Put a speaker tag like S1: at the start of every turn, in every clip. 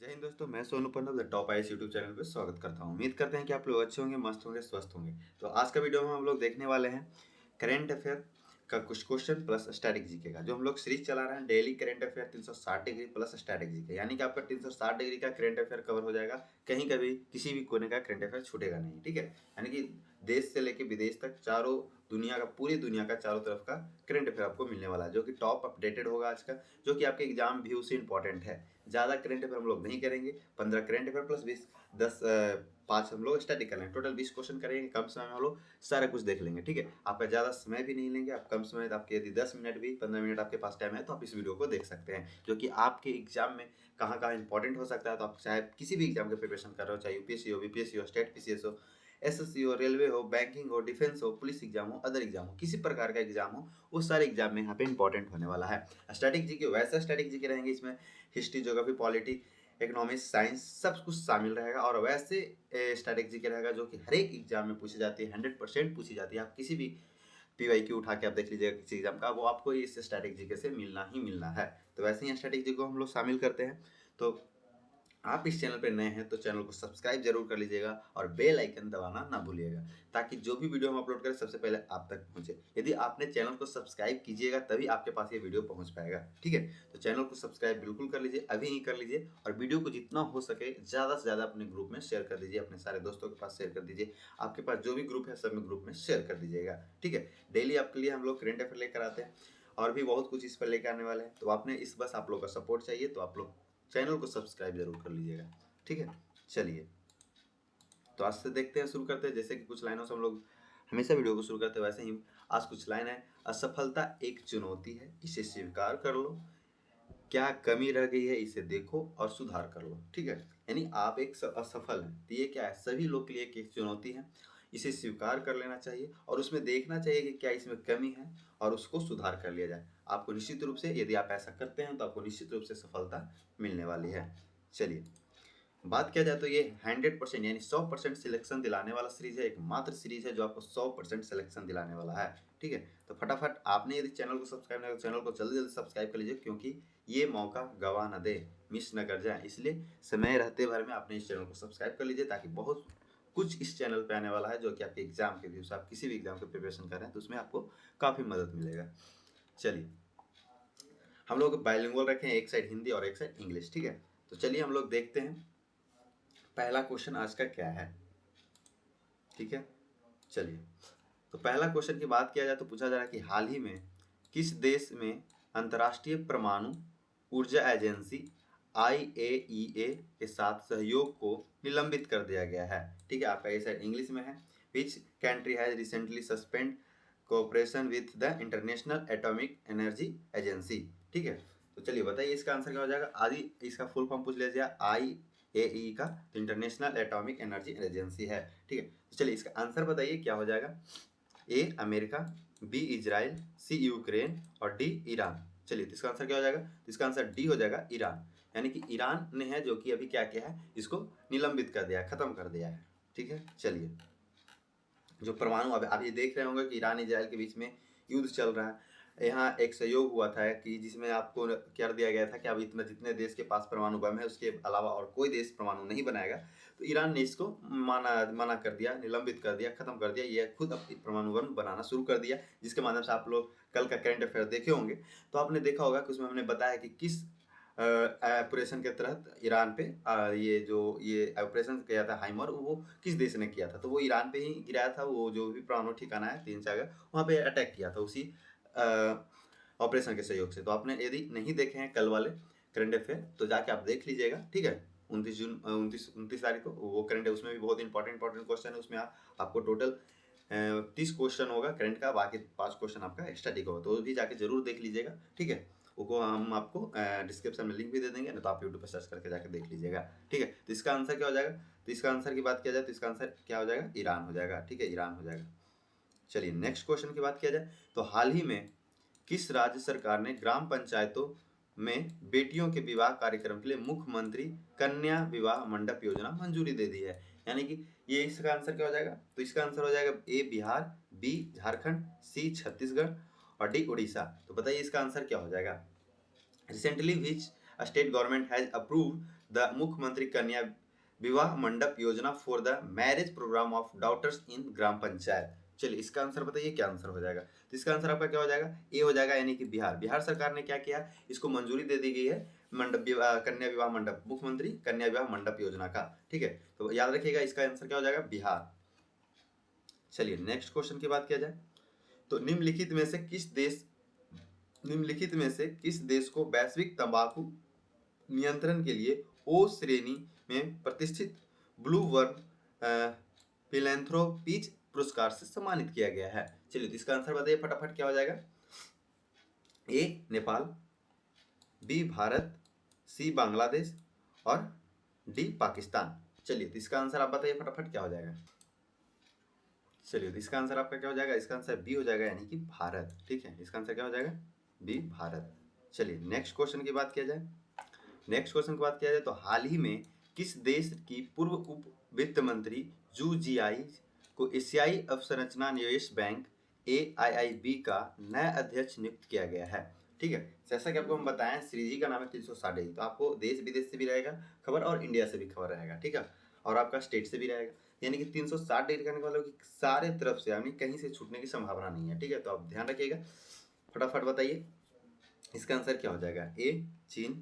S1: जय हिंद दोस्तों, मैं Sonu Panda the top IAS YouTube channel पे स्वागत करता हूँ। उम्मीद करते हैं कि आप लोग अच्छे होंगे, मस्त होंगे, स्वस्थ होंगे। तो आज का वीडियो में हम लोग देखने वाले हैं करेंट अफेयर का कुछ क्वेश्चन प्लस स्टैटिक जीके का। जो हम लोग सीरीज चला रहे हैं daily current affair 360 degree plus static GK, यानी कि आपका 360 डिग्री का करेंट अफेयर कवर हो जाएगा। कहीं कभी किसी भी कोने का करेंट अफेयर छूटेगा नहीं, ठीक है। यानी कि देश से लेके विदेश तक चारों दुनिया का, पूरी दुनिया का चारों तरफ का करंट अफेयर आपको मिलने वाला है, जो कि टॉप अपडेटेड होगा आज का, जो कि आपके एग्जाम व्यू से इंपॉर्टेंट है। ज़्यादा करंट अफेयर हम लोग नहीं करेंगे, 15 करंट अफेयर प्लस 20 10 5 हम लोग स्टडी कर लेंगे। टोटल 20 क्वेश्चन करेंगे, कम समय में हम लोग सारा कुछ देख लेंगे, ठीक है। आपका ज़्यादा समय भी नहीं लेंगे, आप कम समय, आपके यदि 10 मिनट भी 15 मिनट आपके पास टाइम है तो आप इस वीडियो को देख सकते हैं, जो कि आपके एग्जाम में कहाँ कहाँ इंपॉर्टेंट हो सकता है। तो आप चाहे किसी भी एग्जाम के प्रिपरेशन कर रहे हो, चाहे यूपीएससी हो, बीपीएससी हो, स्टेट पीसीएस हो, एसएससी हो, रेलवे हो, बैंकिंग हो, डिफेंस हो, पुलिस एग्जाम हो, अदर एग्जाम हो, किसी प्रकार का एग्जाम हो, वो सारे एग्जाम में यहाँ पे इंपॉर्टेंट होने वाला है। स्टैटिक जीके वैसा स्टैटिक जीके रहेंगे, इसमें history, geography, polity, economics, science सब कुछ शामिल रहेगा। और वैसे स्टैटिक जीके रहेगा जो कि हर एक एग्जाम में पूछी जाती है, 100% पूछी जाती है। आप किसी भी पीवाईक्यू उठा के आप देख लीजिएगा किसी एग्जाम का, वो आपको इस स्टैटिक जीके से मिलना ही मिलना है। तो वैसे ही स्टैटिक जीके को हम लोग शामिल करते हैं। तो आप इस चैनल पे नए हैं तो चैनल को सब्सक्राइब जरूर कर लीजिएगा और बेल आइकन दबाना ना भूलिएगा, ताकि जो भी वीडियो हम अपलोड करें सबसे पहले आप तक पहुंचे। यदि आपने चैनल को सब्सक्राइब कीजिएगा तभी आपके पास ये वीडियो पहुंच पाएगा, ठीक है। तो चैनल को सब्सक्राइब बिल्कुल कर लीजिए, अभी ही कर लीजिए। और वीडियो को जितना हो सके ज़्यादा से ज़्यादा अपने ग्रुप में शेयर कर दीजिए, अपने सारे दोस्तों के पास शेयर कर दीजिए। आपके पास जो भी ग्रुप है सब में ग्रुप में शेयर कर दीजिएगा, ठीक है। डेली आपके लिए हम लोग करेंट अफेयर लेकर आते हैं और भी बहुत कुछ इस पर लेकर आने वाले हैं। तो आपने इस बस आप लोग का सपोर्ट चाहिए, तो आप लोग चैनल को सब्सक्राइब जरूर कर लीजिएगा, ठीक है। चलिए, तो आज से देखते हैं, शुरू करते हैं। जैसे कि कुछ लाइनों से हम लोग हमेशा वीडियो को शुरू करते हैं, वैसे ही आज कुछ लाइन है। असफलता एक चुनौती है, इसे स्वीकार कर लो। क्या कमी रह गई है इसे देखो और सुधार कर लो, ठीक है। यानी आप एक असफल हैं तो ये क्या है, सभी लोग के लिए एक चुनौती है। इसे स्वीकार कर लेना चाहिए और उसमें देखना चाहिए कि क्या इसमें कमी है और उसको सुधार कर लिया जाए। आपको निश्चित रूप से, यदि आप ऐसा करते हैं तो आपको निश्चित रूप से सफलता मिलने वाली है। चलिए, बात किया जाए तो ये 100% यानी 100% सिलेक्शन दिलाने वाला सीरीज है, एकमात्र सीरीज है जो आपको 100% सिलेक्शन दिलाने वाला है, ठीक है। तो फटाफट आपने यदि चैनल को सब्सक्राइब नहीं किया तो चैनल को जल्दी जल्दी सब्सक्राइब कर लीजिए, क्योंकि ये मौका गवा न दे, मिस न कर जाए। इसलिए समय रहते भर में आपने इस चैनल को सब्सक्राइब कर लीजिए, ताकि बहुत कुछ इस चैनल पर आने वाला है जो कि आपके एग्जाम के व्यू से, आप किसी भी एग्जाम के प्रिपरेशन कर रहे हैं तो उसमें आपको काफ़ी मदद मिलेगा। चलिए, हम लोग बाइलिंगुअल रखें, एक साइड हिंदी और एक साइड इंग्लिश, ठीक है। तो चलिए हम लोग देखते हैं पहला क्वेश्चन आज का क्या है, ठीक है। चलिए, तो पहला क्वेश्चन की बात किया जाए तो पूछा जा रहा है कि हाल ही में किस देश में अंतर्राष्ट्रीय परमाणु ऊर्जा एजेंसी IAEA के साथ सहयोग को निलंबित कर दिया गया है, ठीक है। आपका ये साइड इंग्लिश में है। Which country has recently suspend cooperation with the international atomic energy agency, ठीक है। तो चलिए बताइए इसका आंसर क्या हो जाएगा। आदि इसका फुल फॉर्म पूछ लीजिए, IAEA का इंटरनेशनल एटॉमिक एनर्जी एजेंसी है, ठीक है। तो चलिए इसका आंसर बताइए क्या हो जाएगा। A America, B Israel, C Ukraine और D ईरान। चलिए, तो इसका आंसर क्या हो जाएगा। तो इसका आंसर D हो जाएगा, ईरान। यानी कि ईरान ने है जो कि अभी क्या किया है, इसको निलंबित कर दिया है, खत्म कर दिया है, ठीक है। चलिए, जो परमाणु अब ये देख रहे होंगे कि ईरान इजराइल के बीच में युद्ध चल रहा है। यहाँ एक सहयोग हुआ था कि जिसमें आपको कर दिया गया था कि अब इतना जितने देश के पास परमाणु बम है उसके अलावा और कोई देश परमाणु नहीं बनाएगा। तो ईरान ने इसको मना कर दिया, निलंबित कर दिया, खत्म कर दिया। ये खुद अपनी परमाणु बम बनाना शुरू कर दिया, जिसके माध्यम से आप लोग कल का करंट अफेयर देखे होंगे तो आपने देखा होगा कि उसमें हमने बताया कि किस ऑपरेशन के तहत ईरान पे ये ऑपरेशन किया था हाइमर, वो किस देश ने किया था। तो वो ईरान पे ही गिराया था, वो जो भी परमाणु ठिकाना है 3 जगह, वहाँ पे अटैक किया था उसी ऑपरेशन के सहयोग से। तो आपने यदि नहीं देखे हैं कल वाले करंट अफेयर तो जाके आप देख लीजिएगा, ठीक है। 29 तारीख को वो करंट है, उसमें भी बहुत इंपॉर्टेंट क्वेश्चन है। उसमें आपको टोटल 30 क्वेश्चन होगा करंट का, बाकी 5 क्वेश्चन आपका स्टैटिक होगा, तो भी जाके जरूर देख लीजिएगा, ठीक है। वो हम आपको डिस्क्रिप्शन में लिंक भी दे देंगे, ना तो आप यूट्यूब पर सर्च करके जाके देख लीजिएगा, ठीक है। तो इसका आंसर क्या हो जाएगा। तो इसका आंसर की बात किया जाए तो इसका आंसर क्या हो जाएगा, ईरान हो जाएगा, ठीक है, ईरान हो जाएगा। चलिए, नेक्स्ट क्वेश्चन की बात किया जाए तो हाल ही में किस राज्य सरकार ने ग्राम पंचायतों में बेटियों के विवाह कार्यक्रम के लिए मुख्यमंत्री कन्या विवाह मंडप योजना मंजूरी दे दी है। यानी कि ये इसका आंसर क्या हो जाएगा। तो इसका आंसर हो जाएगा A Bihar, B Jharkhand, C Chhattisgarh और D उड़ीसा। तो बताइए इसका आंसर क्या हो जाएगा। Recently, which state government has approved the Mukhyamantri Kanya Vivah Mandap Yojana for the marriage programme of daughters in gram panchayat. चलिए इसका आंसर बताइए क्या आंसर हो जाएगा। तो इसका आंसर आपका क्या हो जाएगा, ए हो जाएगा, यानी कि बिहार। बिहार सरकार ने क्या किया, इसको मंजूरी दे दी गई है मंडप कन्या विवाह मंडप, मुख्यमंत्री कन्या विवाह मंडप योजना का। ठीक है, तो याद रखिएगा इसका आंसर क्या हो जाएगा, बिहार। चलिए नेक्स्ट क्वेश्चन की बात किया जाए तो निम्नलिखित में से किस देश को वैश्विक तंबाकू नियंत्रण के लिए ओ श्रेणी में प्रतिष्ठित ब्लू वर्म फिलैंथ्रोपीज पुरस्कार से सम्मानित किया गया है। चलिए तो इसका आंसर बताइए फटाफट क्या हो जाएगा। ए नेपाल, बी भारत, सी बांग्लादेश और डी पाकिस्तान। चलिए तो इसका आंसर आप बताइए फटाफट क्या हो जाएगा। चलिए तो इसका आंसर आपका क्या हो जाएगा, इसका आंसर बी हो जाएगा, यानी कि भारत। ठीक है, इसका आंसर क्या हो जाएगा, बी भारत। चलिए नेक्स्ट क्वेश्चन की बात किया जाए। नेक्स्ट क्वेश्चन की बात किया जाए तो हाल ही में किस देश की पूर्व उप वित्त मंत्री जू जियाई को एशियाई अवसंरचना निवेश बैंक AIIB का नया अध्यक्ष नियुक्त किया गया है। ठीक है, जैसा कि आपको हम बताएं श्री जी का नाम है 360 डिग्री, तो आपको देश विदेश से भी रहेगा खबर और इंडिया से भी खबर रहेगा। ठीक है, और आपका स्टेट से भी रहेगा, यानी कि 360 डिग्री करने वालों की सारे तरफ से यानी कहीं से छूटने की संभावना नहीं है। ठीक है, तो आप ध्यान रखिएगा, फटाफट बताइए इसका आंसर क्या हो जाएगा। ए चीन,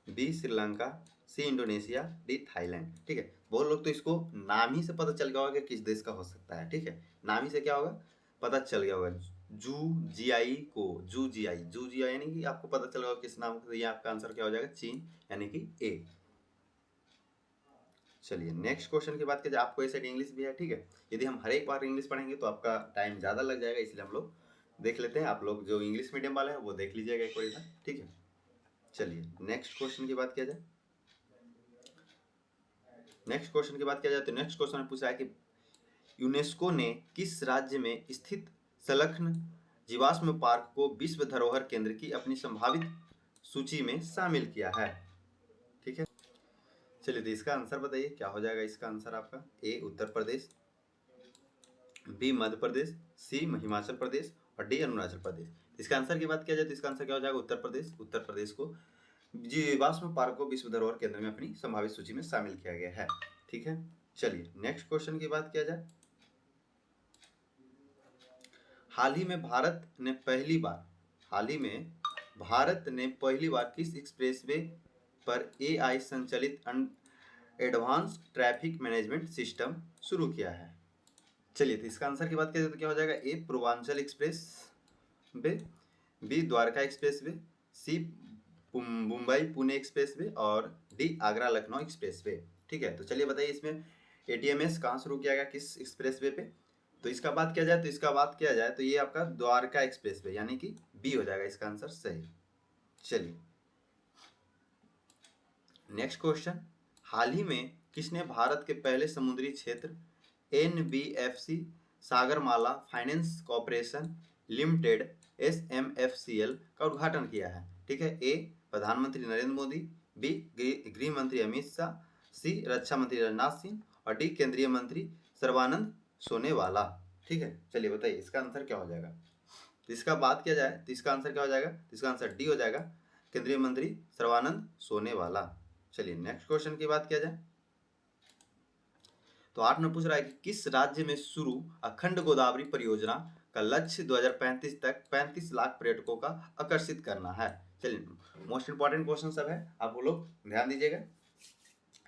S1: B Sri Lanka, C Indonesia, D Thailand. ठीक है, बहुत लोग तो इसको नाम ही से पता चल गया होगा कि किस देश का हो सकता है। ठीक है, नाम ही से क्या होगा पता चल गया होगा, जू जियाई यानी कि आपको पता चल गया किस नाम से। ये आपका आंसर क्या हो जाएगा, चीन, यानी कि ए। चलिए नेक्स्ट क्वेश्चन की बात की जाए, आपको ऐसे इंग्लिश भी है। ठीक है, यदि हम हर एक बार इंग्लिश पढ़ेंगे तो आपका टाइम ज़्यादा लग जाएगा, इसलिए हम लोग देख लेते हैं। आप लोग जो इंग्लिश मीडियम वाले हैं वो देख लीजिएगा एक बार इधर। ठीक है, चलिए नेक्स्ट क्वेश्चन की बात किया जाए। नेक्स्ट क्वेश्चन की बात किया जाए तो नेक्स्ट क्वेश्चन में पूछा है कि यूनेस्को ने किस राज्य में स्थित संलग्न जीवाश्म पार्क को विश्व धरोहर केंद्र की अपनी संभावित सूची में शामिल किया है। ठीक है, चलिए तो इसका आंसर बताइए क्या हो जाएगा। इसका आंसर आपका ए उत्तर प्रदेश, बी मध्य प्रदेश, सी हिमाचल प्रदेश और डी अरुणाचल प्रदेश। इसका आंसर की बात किया जाए तो इसका आंसर क्या हो जाएगा, उत्तर प्रदेश। उत्तर प्रदेश को जीवाश्म पार्क को विश्व धरोहर केंद्र में अपनी संभावित सूची में शामिल किया गया है। ठीक है, चलिए नेक्स्ट क्वेश्चन की बात किया जाए। हाल ही में भारत ने पहली बार किस एक्सप्रेसवे पर AI संचालित एडवांस ट्रैफिक मैनेजमेंट सिस्टम शुरू किया है। चलिए तो इसका आंसर की बात करें तो क्या हो जाएगा, A Purvanchal expressway, B Dwarka expressway, C Mumbai Pune expressway और D Agra Lucknow expressway. ठीक है, तो चलिए बताइए इसमें ATMS कहाँ शुरू किया गया, किस एक्सप्रेस वे पे। तो इसका बात किया जाए तो ये आपका द्वारका एक्सप्रेस वे, यानी कि बी हो जाएगा इसका आंसर सही। चलिए नेक्स्ट क्वेश्चन, हाल ही में किसने भारत के पहले समुद्री क्षेत्र NBFC Sagarmala finance corporation limited SMFCL का उद्घाटन किया है। ठीक है, ए प्रधानमंत्री नरेंद्र मोदी, बी गृह मंत्री अमित शाह, सी रक्षा मंत्री राजनाथ सिंह और डी केंद्रीय मंत्री सर्बानंद सोनेवाला। ठीक है, चलिए बताइए इसका आंसर क्या हो जाएगा। तो इसका बात किया जाए तो इसका आंसर क्या हो जाएगा, तो इसका आंसर डी हो जाएगा, केंद्रीय मंत्री सर्बानंद सोनेवाला। चलिए नेक्स्ट क्वेश्चन की बात किया जाए तो 8 में पूछ रहा है कि किस राज्य में शुरू अखंड गोदावरी परियोजना का लक्ष्य 2035 तक 35 लाख पर्यटकों का आकर्षित करना है। चलिए मोस्ट इंपॉर्टेंट क्वेश्चन सब है, आप लोग ध्यान दीजिएगा।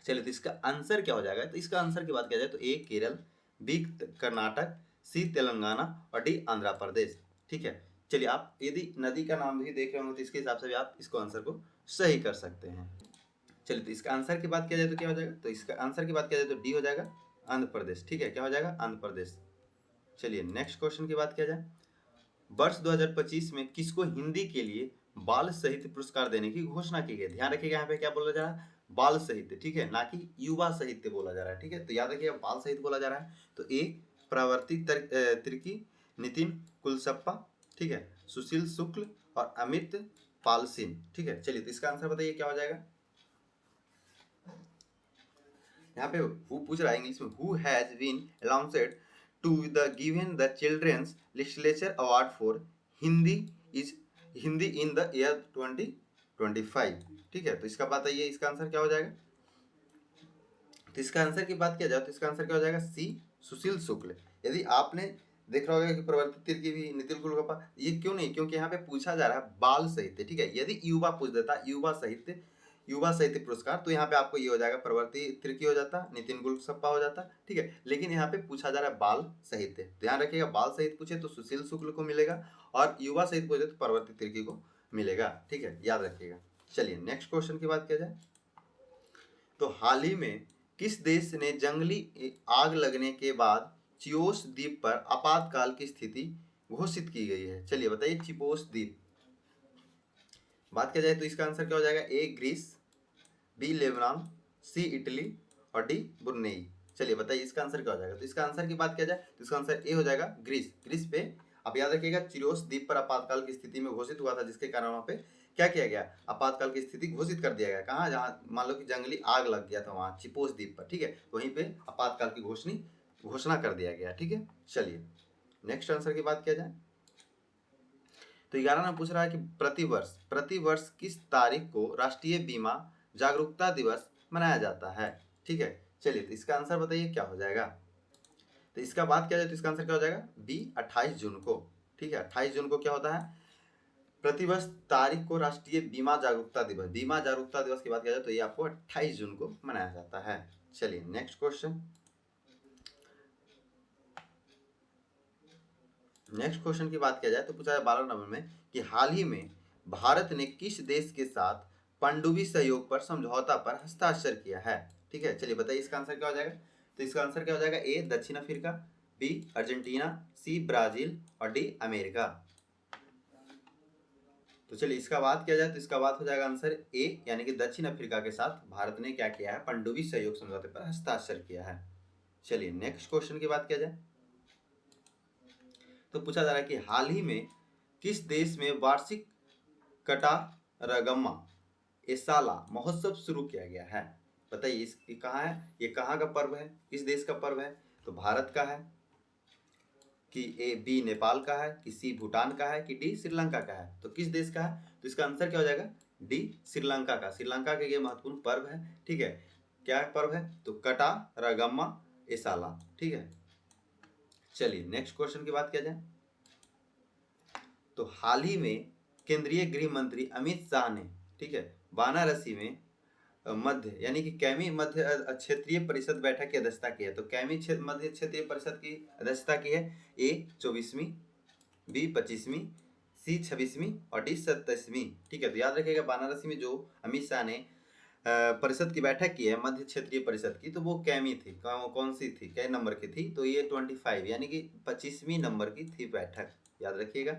S1: चलिए तो इसका आंसर क्या हो जाएगा, तो इसका आंसर की बात किया जाए तो ए केरल, बी कर्नाटक, सी तेलंगाना और डी आंध्र प्रदेश। ठीक है, चलिए आप यदि नदी का नाम भी देख रहे होंगे तो इसके हिसाब से भी आप इसको आंसर को सही कर सकते हैं। चलिए तो इसका आंसर की बात किया जाए तो क्या हो जाएगा, तो इसका आंसर की बात किया जाए तो डी हो जाएगा, आंध्र प्रदेश। ठीक है, क्या हो जाएगा, आंध्र प्रदेश। चलिए नेक्स्ट क्वेश्चन की बात किया जाए, वर्ष 2025 में किसको हिंदी के लिए बाल साहित्य पुरस्कार देने की घोषणा की गई। ध्यान रखिएगा यहाँ पे क्या बोला जा रहा है, बाल साहित्य। ठीक है, ना कि युवा साहित्य बोला जा रहा है। ठीक है, तो याद रखिएगा बाल साहित्य बोला जा रहा है। तो ए प्रवर्ती तिर्की, नितिन कुलसप्पा, ठीक है, सुशील शुक्ल और अमित पाल सिंह। ठीक है, चलिए तो इसका आंसर बताइए क्या हो जाएगा। यहाँ पे हु पूछ रहा है इंग्लिश में, who has been announced to the given the children's literature award for Hindi in the year 20 25। ठीक है, तो इसका बताइए इसका आंसर क्या हो जाएगा। तो इसका आंसर की बात किया जाए तो इसका आंसर क्या हो जाएगा, सी सुशील शुक्ल। यदि आपने देख रहा होगा कि प्रवर्तित तीर की भी नितिन गुलगप्पा, ये क्यों नहीं, क्योंकि यहाँ पे पूछा जा रहा है बाल साहित्य। ठीक है, यदि युवा पूछ देता युवा साहित्य पुरस्कार, तो यहाँ पे आपको ये हो जाएगा प्रवर्ति तिर्की हो जाता, नितिन गुलगप्पा हो जाता। ठीक है, लेकिन यहाँ पे पूछा जा रहा है बाल साहित्य। ध्यान रखिएगा, बाल साहित्य पूछे तो सुशील शुक्ल को मिलेगा, और युवा साहित्य पूछे तो प्रवर्ति तिर्की को मिलेगा। ठीक है, याद रखिएगा। चलिए नेक्स्ट क्वेश्चन की बात किया जाए तो हाल ही में किस देश ने जंगली आग लगने के बाद चिओस द्वीप पर आपातकाल की स्थिति घोषित की गई है। चलिए बताइए, चिपोस द्वीप बात किया जाए तो इसका आंसर क्या हो जाएगा, ए ग्रीस, बी लेबनान, सी इटली और डी ब्रुनेई। चलिए बताइए इसका आंसर क्या हो जाएगा। तो इसका आंसर की बात किया जाए तो इसका आंसर ए हो जाएगा ग्रीस। ग्रीस पे आप याद रखिएगा चिरोस द्वीप पर आपातकाल की स्थिति में घोषित हुआ था, जिसके कारण वहां पे क्या किया गया, आपातकाल की स्थिति घोषित कर दिया गया। कहाँ, जहाँ मान लो कि जंगली आग लग गया था वहां चिपोस द्वीप पर। ठीक है, वहीं पे आपातकाल की घोषणा कर दिया गया। ठीक है, चलिए नेक्स्ट आंसर की बात किया जाए तो 11 में पूछ रहा है कि प्रतिवर्ष किस तारीख को राष्ट्रीय बीमा जागरूकता दिवस मनाया जाता है। ठीक है, चलिए तो इसका आंसर बताइए क्या हो जाएगा। तो इसका बात किया जाए तो इसका आंसर क्या हो जाएगा, बी 28 जून को। ठीक है, 28 जून को क्या होता है, प्रतिवर्ष तारीख को राष्ट्रीय बीमा जागरूकता दिवस, बीमा जागरूकता दिवस की बात किया जाए तो ये आपको 28 जून को मनाया जाता है। चलिए नेक्स्ट क्वेश्चन की बात किया जाए तो पूछा है 12 नंबर में कि हाल ही में भारत ने किस देश के साथ पनडुब्बी सहयोग पर समझौता पर हस्ताक्षर किया है। ठीक है, चलिए बताइए इसका आंसर क्या हो जाएगा। तो इसका आंसर क्या हो जाएगा, ए दक्षिण Africa, B Argentina, C Brazil और डी अमेरिका। तो चलिए इसका बात किया जाए तो इसका बात हो जाएगा आंसर ए, यानी कि दक्षिण अफ्रीका के साथ भारत ने क्या किया है, पनडुब्बी सहयोग समझौते पर हस्ताक्षर किया है। चलिए नेक्स्ट क्वेश्चन की बात किया जाए तो पूछा जा रहा है कि हाल ही में किस देश में वार्षिक कटारगम्मा एसाला महोत्सव शुरू किया गया है। बताइए इसकी कहाँ है, ये कहाँ का पर्व है, किस देश का पर्व है। तो भारत का है कि ए, बी नेपाल का है, कि सी भूटान का है, कि डी श्रीलंका का है। तो किस देश का है, तो इसका आंसर क्या हो जाएगा, डी श्रीलंका का। श्रीलंका का ये महत्वपूर्ण पर्व है। ठीक है, क्या पर्व है, तो कटारगम्मा एसाला। ठीक है, चलिए नेक्स्ट क्वेश्चन की बात किया जाए तो हाल ही में केंद्रीय गृह मंत्री अमित शाह ने, ठीक है, वाराणसी में मध्य यानी कि कैमी मध्य क्षेत्रीय परिषद बैठक की अध्यक्षता की है। तो कैमी मध्य क्षेत्रीय परिषद की अध्यक्षता की है, ए 24वीं, बी 25वीं, सी 26वीं और डी 27वीं। ठीक है, तो याद रखिएगा वाराणसी में जो अमित शाह ने परिषद की बैठक की है मध्य क्षेत्रीय परिषद की, तो वो कैमी थी, कौन सी थी, कै नंबर की थी, तो ये 25 यानी कि 25वीं नंबर की थी बैठक, याद रखिएगा।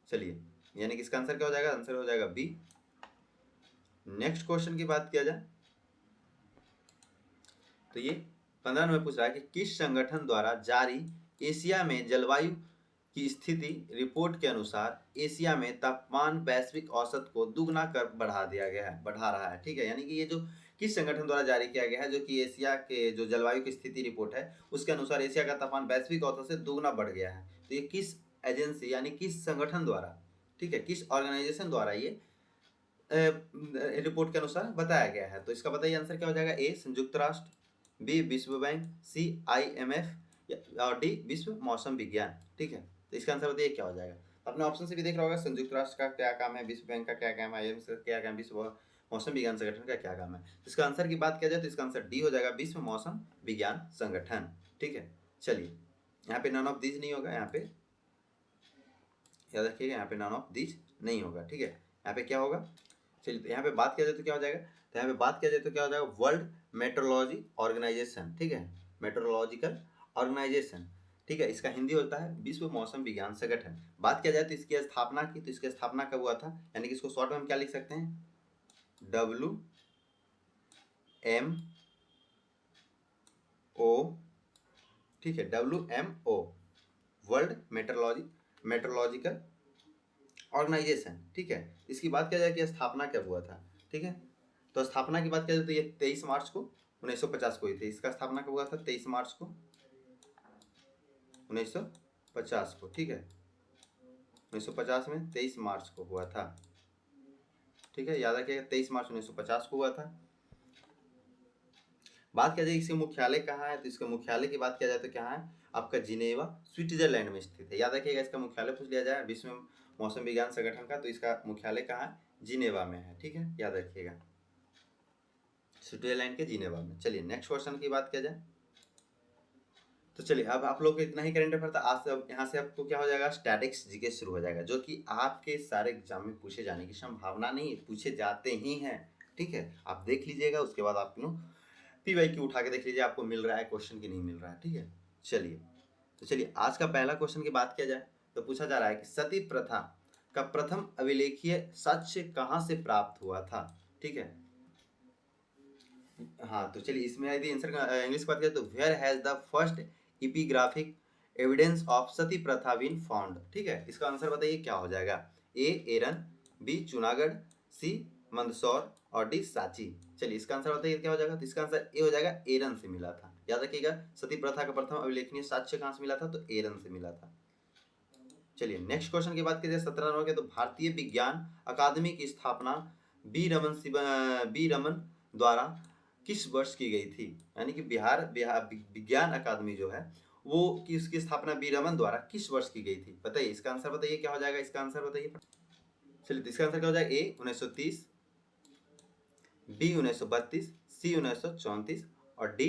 S1: चलिए यानी कि इसका आंसर क्या हो जाएगा, आंसर हो जाएगा बी। नेक्स्ट क्वेश्चन की बात किया जाए तो ये 15 में पूछ रहा है कि किस संगठन द्वारा जारी एशिया में जलवायु की स्थिति रिपोर्ट के अनुसार एशिया में तापमान वैश्विक औसत को दुगना कर बढ़ा रहा है। ठीक है, यानी कि ये जो किस संगठन द्वारा जारी किया गया है, जो कि एशिया के जो जलवायु की स्थिति रिपोर्ट है उसके अनुसार एशिया का तापमान वैश्विक औसत से दुगना बढ़ गया है। तो ये किस एजेंसी यानी किस संगठन द्वारा, ठीक है, किस ऑर्गेनाइजेशन द्वारा ये रिपोर्ट के अनुसार बताया गया है। तो इसका बताइए आंसर क्या हो जाएगा, ए संयुक्त राष्ट्र, बी विश्व बैंक, सी IMF और डी विश्व मौसम विज्ञान। ठीक है, तो इसका आंसर बताइए क्या हो जाएगा। अपने ऑप्शन से भी देख रहा होगा, संयुक्त राष्ट्र का क्या काम है, विश्व बैंक का क्या काम है, IMF का क्या काम है, विश्व मौसम विज्ञान संगठन का क्या काम है। इसका आंसर की बात किया जाए तो इसका आंसर डी हो जाएगा, विश्व मौसम विज्ञान संगठन। ठीक है, चलिए यहाँ पे नन ऑफ दीज नहीं होगा, यहाँ पे याद रखिएगा, यहाँ पे नन ऑफ दीज नहीं होगा। ठीक है, यहाँ पे क्या होगा, चलिए तो यहाँ पे बात किया जाए तो क्या हो जाएगा, तो यहाँ पे बात किया जाए तो क्या हो जाएगा, वर्ल्ड मेट्रोलॉजी ऑर्गेनाइजेशन। ठीक है, मेट्रोलॉजिकल ऑर्गेनाइजेशन। ठीक है, इसका हिंदी होता है विश्व मौसम विज्ञान संगठन। बात किया जाए तो इसकी स्थापना की, तो इसकी स्थापना कब हुआ था, यानी कि इसको शॉर्ट में हम क्या लिख सकते हैं, WMO। ठीक है, WMO वर्ल्ड मेट्रोलॉजिकल ऑर्गेनाइजेशन। ठीक है, इसकी बात किया जाए कि स्थापना कब हुआ था। ठीक है, तो स्थापना की बात किया जाए तो ये 23 मार्च को 1950 को हुई थी। इसका स्थापना कब हुआ था, 23 मार्च को 1950 को। ठीक है, 1950 में 23 मार्च को हुआ था। ठीक है, याद रखिएगा 23 मार्च 1950 को हुआ था। बात किया जाए इसके मुख्यालय कहाँ है, तो इसका मुख्यालय की बात किया जाए तो क्या है आपका जिनेवा स्विट्जरलैंड में स्थित है। याद रखिएगा इसका मुख्यालय पूछ लिया जाए विश्व मौसम विज्ञान संगठन का, तो इसका मुख्यालय कहाँ है, जिनेवा में है। ठीक है, याद रखिएगा स्विट्जरलैंड के जिनेवा में। चलिए नेक्स्ट क्वेश्चन की बात किया जाए तो चलिए अब आप लोग को इतना ही करंट अफेयर था। आज से अब यहाँ से आपको क्या हो जाएगा, स्टैटिक्स जीके शुरू हो जाएगा, जो कि आपके सारे एग्जाम में पूछे जाने की संभावना नहीं है, पूछे जाते ही हैं। ठीक है, आप देख लीजिएगा, उसके बाद आप PYQ उठा के देख लीजिए आपको मिल रहा है क्वेश्चन की नहीं मिल रहा है। ठीक है, चलिए तो चलिए आज का पहला क्वेश्चन की बात किया जाए तो पूछा जा रहा है कि सती प्रथा का प्रथम अभिलेखीय साक्ष्य कहाँ से प्राप्त हुआ था। ठीक है, हाँ तो चलिए इसमें यदि आंसर इंग्लिश बात करें तो where has the first epigraphic evidence of sati pratha been found. ठीक है, इसका आंसर बताइए क्या हो जाएगा, ए एरन, बी जूनागढ़, सी मंदसौर और डी सांची। चलिए इसका आंसर बताइए क्या हो जाएगा, तो इसका आंसर ए हो जाएगा, एरन से मिला था। याद रखिएगा सती प्रथा का प्रथम अभिलेखनीय साक्ष्य कहाँ से मिला था, तो एरन से मिला था। चलिए नेक्स्ट क्वेश्चन की बात की जाए 17 नंबर के, तो भारतीय विज्ञान अकादमी की स्थापना बी रमन द्वारा किस वर्ष की गई थी। यानी कि बिहार विज्ञान अकादमी जो है वो किसकी स्थापना बी रमन द्वारा किस वर्ष की गई थी, बताइए इसका आंसर बताइए क्या हो जाएगा, इसका आंसर बताइए। चलिए इसका आंसर क्या हो जाएगा, ए 1930, बी 1932, सी 1934 और डी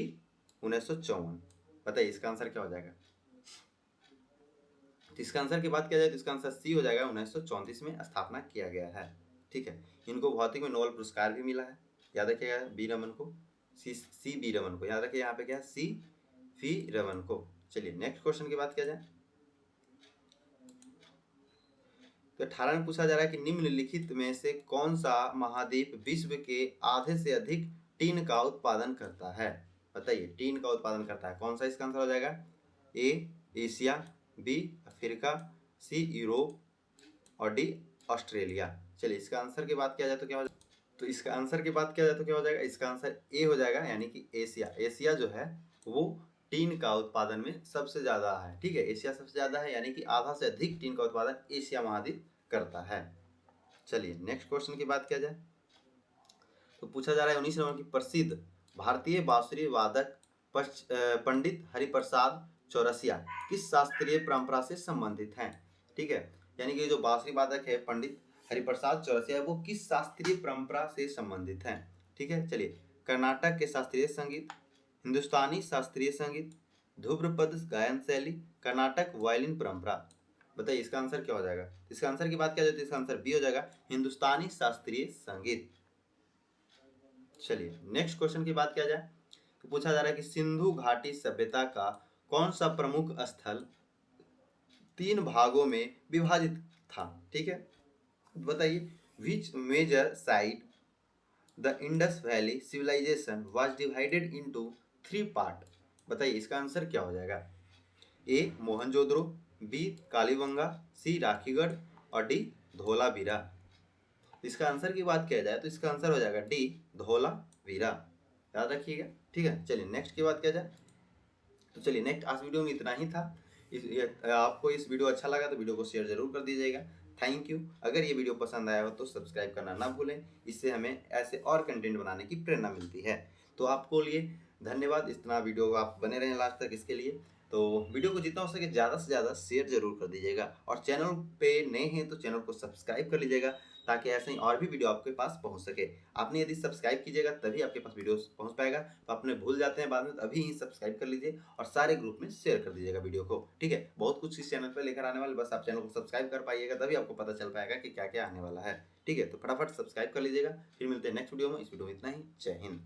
S1: 1954। बताइए इसका आंसर क्या हो जाएगा। तो इसका आंसर की बात किया जाए तो इसका आंसर सी हो जाएगा, 1934 में स्थापना किया गया है। ठीक है, इनको भौतिक में नोबेल पुरस्कार भी मिला है। याद रखिएगा बी रमन को, सी बी रमन को, याद रखिए यहाँ पे क्या है, सी वी रमन को। चलिए नेक्स्ट क्वेश्चन की बात किया जाए तो 18 में पूछा जा रहा है कि निम्नलिखित में से कौन सा महाद्वीप विश्व के आधे से अधिक टीन का उत्पादन करता है। बताइए टीन का उत्पादन करता है कौन सा, इसका आंसर हो जाएगा A Asia, B Africa, C Europe और डी ऑस्ट्रेलिया। चलिए इसका आंसर की बात किया जाए तो क्या हो जाएगा, तो इसका आंसर की बात किया जाए तो क्या हो जाएगा, इसका आंसर ए हो जाएगा, यानी कि एशिया। एशिया जो है वो टीन का उत्पादन में सबसे ज्यादा है। ठीक है, एशिया सबसे ज्यादा है, यानी कि आधा से अधिक टीन का उत्पादन एशिया महाद्वीप करता है। चलिए नेक्स्ट क्वेश्चन की बात किया जाए तो पूछा जा रहा है 19 नंबर की, प्रसिद्ध भारतीय बांसुरी वादक पंडित हरिप्रसाद चौरसिया किस शास्त्रीय परंपरा से संबंधित हैं। ठीक है, यानी कि जो बांसुरी वादक है पंडित हरिप्रसाद चौरसिया वो किस शास्त्रीय परंपरा से संबंधित हैं। ठीक है, चलिए कर्नाटक के शास्त्रीय संगीत, हिंदुस्तानी शास्त्रीय संगीत, ध्रुपद गायन शैली, कर्नाटक वायलिन परंपरा। बताइए इसका आंसर क्या हो जाएगा। इसका आंसर की बात किया जाए तो इसका आंसर बी हो जाएगा, हिंदुस्तानी शास्त्रीय संगीत। चलिए नेक्स्ट क्वेश्चन की बात किया जाए तो पूछा जा रहा है कि सिंधु घाटी सभ्यता का कौन सा प्रमुख स्थल 3 भागों में विभाजित था। ठीक है, बताइए which major site the Indus Valley civilization was divided into 3 part. बताइए इसका आंसर क्या हो जाएगा, A Mohenjodaro, B Kalibanga, C Rakhigarh और डी धोलावीरा। इसका आंसर की बात किया जाए तो इसका आंसर हो जाएगा डी धोलावीरा। याद रखिएगा। ठीक है, चलिए नेक्स्ट की बात किया जाए तो चलिए नेक्स्ट आज वीडियो में इतना ही था। आपको इस वीडियो अच्छा लगा तो वीडियो को शेयर जरूर कर दीजिएगा। Thank you. अगर ये वीडियो पसंद आया हो तो सब्सक्राइब करना ना भूलें, इससे हमें ऐसे और कंटेंट बनाने की प्रेरणा मिलती है। तो आपको लिए धन्यवाद, इतना वीडियो आप बने रहें लास्ट तक इसके लिए। तो वीडियो को जितना हो सके ज़्यादा से ज़्यादा शेयर जरूर कर दीजिएगा, और चैनल पे नए हैं तो चैनल को सब्सक्राइब कर लीजिएगा, ताकि ऐसे ही और भी वीडियो आपके पास पहुंच सके। आपने यदि सब्सक्राइब कीजिएगा तभी आपके पास वीडियो पहुंच पाएगा, तो आपने भूल जाते हैं बाद में, तो अभी ही सब्सक्राइब कर लीजिए और सारे ग्रुप में शेयर कर दीजिएगा वीडियो को। ठीक है, बहुत कुछ इस चैनल पर लेकर आने वाले, बस आप चैनल को सब्सक्राइब कर पाइएगा तभी आपको पता चल पाएगा कि क्या क्या आने वाला है। ठीक है, तो फटाफट सब्सक्राइब कर लीजिएगा। फिर मिलते हैं नेक्स्ट वीडियो में। इस वीडियो में इतना ही। जय हिंद।